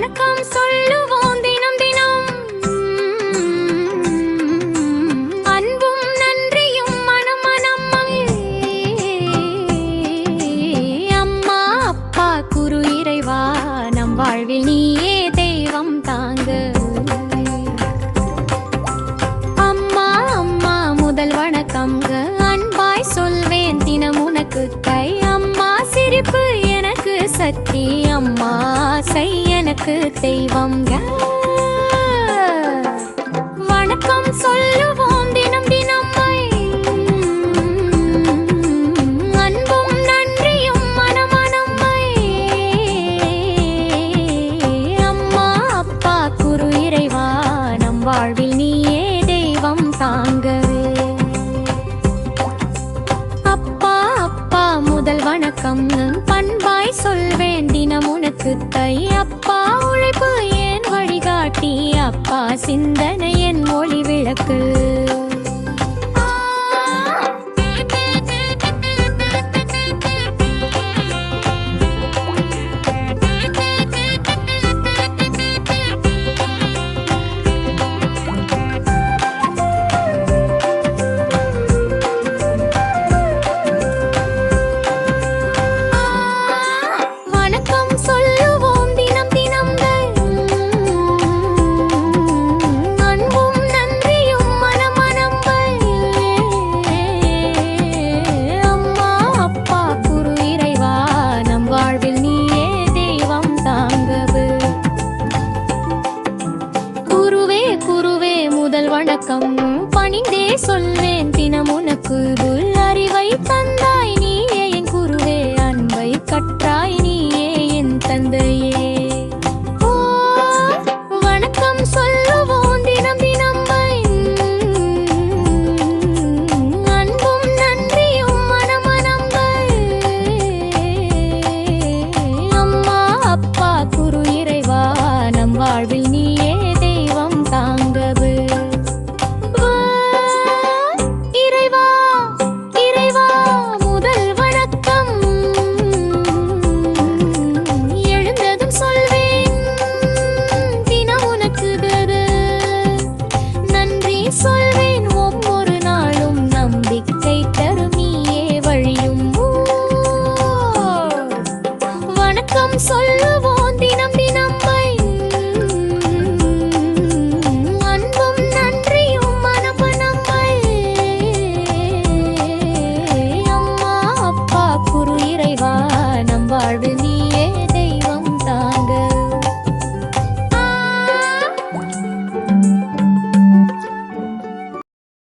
வணக்கம் சொல்லுவோம் தினம் தினம். அன்பும் நன்றியும் மனம் மனமே. அம்மா அப்பா குரு இறைவா நம் வாழ்வில் நீயே தெய்வம் தாங்க. அம்மா அம்மா முதல் வணக்கம்ங்க. அன்பாய் சொல்வேன் தினம் உனக்கு கை. அம்மா சிரிப்பு எனக்கு சக்தி. அம்மா ஆசை எனக்கு தெய்வம்ங்க. வணக்கம் சொல்லுவோம் தினம் தினம். அன்பும் நன்றியும் மனம் மனமே. அம்மா அப்பா குரு இறைவா நம் வாழ்வில் நீயே தெய்வம் தாங்கவே. அப்பா அப்பா முதல் வணக்கம். பண்பாய் சொல்வேன் தினம் உனக்கு தை. அப்பா உழைப்பு என் வழிகாட்டி. அப்பா சிந்தனை என் ஒளி விளக்கு. வணக்கம் பணிந்தே சொல்வேன் தினம் உனக்கு.